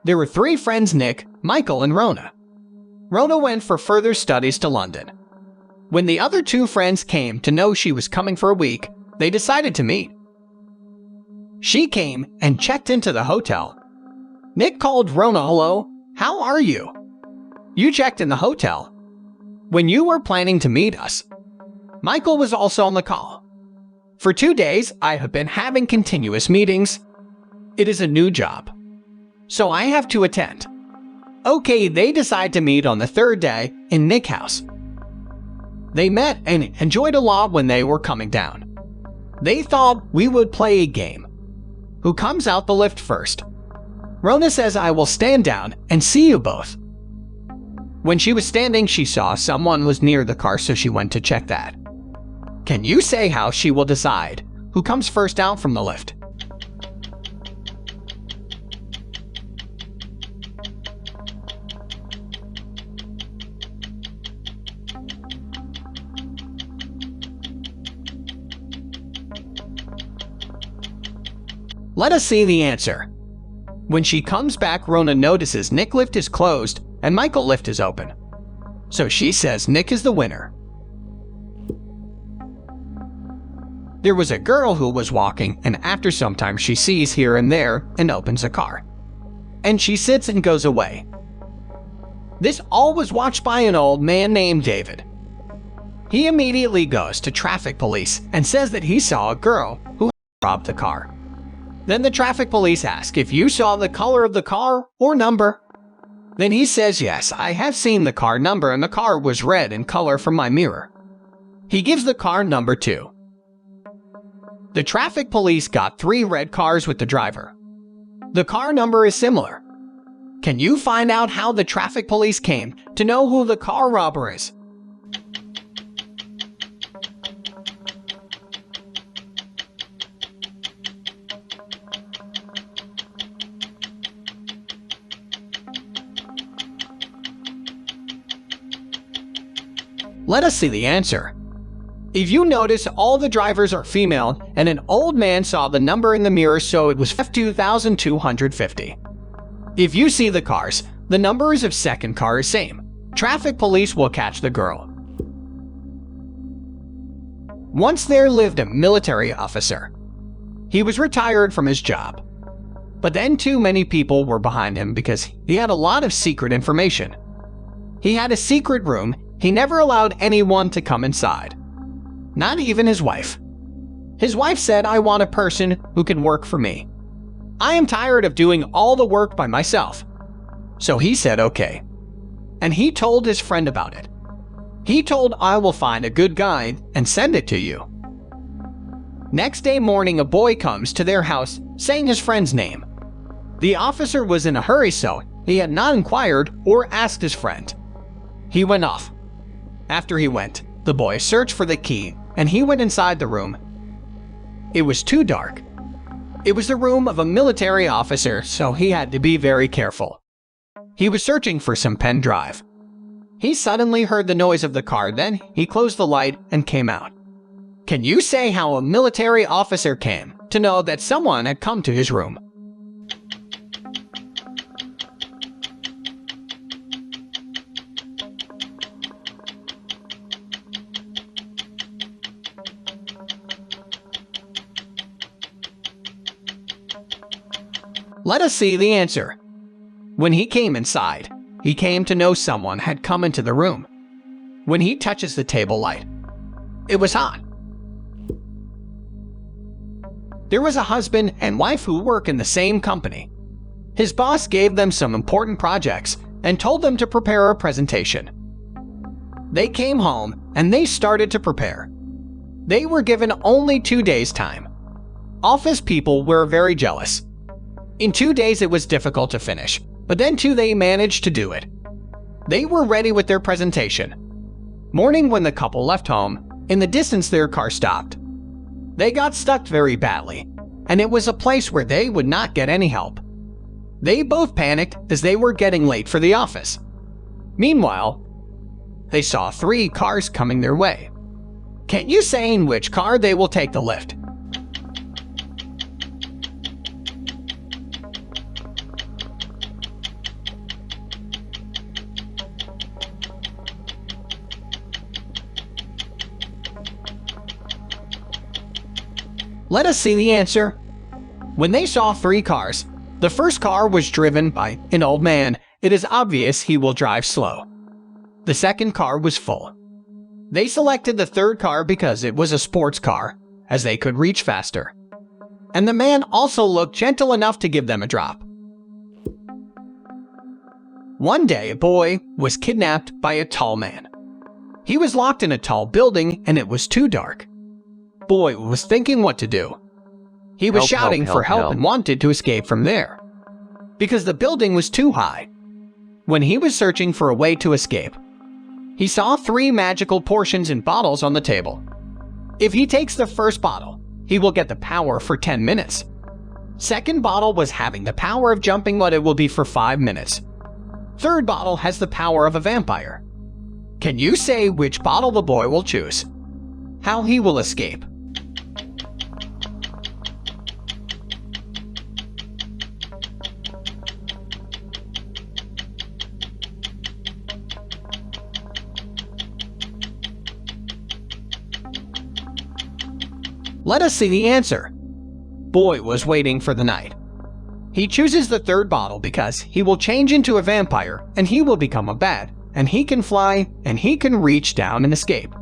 There were three friends: Nick, Michael, and Rona. Rona went for further studies to London. When the other two friends came to know she was coming for a week, they decided to meet. She came and checked into the hotel. Nick called Rona. "Hello, how are you? You checked in the hotel when you were planning to meet us." Michael was also on the call. "For 2 days, I have been having continuous meetings. It is a new job, so I have to attend." Okay, they decide to meet on the third day in Nick's house. They met and enjoyed a lot when they were coming down. They thought we would play a game. Who comes out the lift first? Rona says, "I will stand down and see you both." When she was standing, she saw someone was near the car, so she went to check that. Can you say how she will decide who comes first out from the lift? Let us see the answer. When she comes back, Rona notices Nick's lift is closed and Michael's lift is open. So she says Nick is the winner. There was a girl who was walking, and after some time she sees here and there and opens a car. And she sits and goes away. This all was watched by an old man named David. He immediately goes to traffic police and says that he saw a girl who robbed the car. Then the traffic police ask if you saw the color of the car or number. Then he says, "Yes, I have seen the car number, and the car was red in color from my mirror." He gives the car number too. The traffic police got 3 red cars with the driver. The car number is similar. Can you find out how the traffic police came to know who the car robber is? Let us see the answer. If you notice, all the drivers are female, and an old man saw the number in the mirror, so it was 2,250. If you see the cars, the numbers of second car is same. Traffic police will catch the girl. Once there lived a military officer. He was retired from his job. But then too many people were behind him because he had a lot of secret information. He had a secret room. He never allowed anyone to come inside. Not even his wife. His wife said, "I want a person who can work for me. I am tired of doing all the work by myself." So he said, "Okay." And he told his friend about it. He told, "I will find a good guy and send it to you." Next day morning, a boy comes to their house saying his friend's name. The officer was in a hurry, so he had not inquired or asked his friend. He went off. After he went, the boy searched for the key, and he went inside the room. It was too dark. It was the room of a military officer, so he had to be very careful. He was searching for some pen drive. He suddenly heard the noise of the car, then he closed the light and came out. Can you say how a military officer came to know that someone had come to his room? Let us see the answer. When he came inside, he came to know someone had come into the room. When he touches the table light, it was hot. There was a husband and wife who work in the same company. His boss gave them some important projects and told them to prepare a presentation. They came home and they started to prepare. They were given only 2 days' time. Office people were very jealous. In 2 days it was difficult to finish, but then they managed to do it. They were ready with their presentation. Morning, when the couple left home, in the distance their car stopped. They got stuck very badly, and it was a place where they would not get any help. They both panicked as they were getting late for the office. Meanwhile, they saw 3 cars coming their way. Can you say in which car they will take the lift? Let us see the answer. When they saw 3 cars, the first car was driven by an old man. It is obvious he will drive slow. The second car was full. They selected the third car because it was a sports car, as they could reach faster. And the man also looked gentle enough to give them a drop. One day, a boy was kidnapped by a tall man. He was locked in a tall building and it was too dark. Boy was thinking what to do. He was shouting for help and wanted to escape from there, because the building was too high. When he was searching for a way to escape, he saw 3 magical portions in bottles on the table. If he takes the first bottle, he will get the power for 10 minutes. Second bottle was having the power of jumping, but it will be for 5 minutes. Third bottle has the power of a vampire. Can you say which bottle the boy will choose? How he will escape? Let us see the answer. Boy was waiting for the night. He chooses the third bottle because he will change into a vampire and he will become a bat, and he can fly and he can reach down and escape.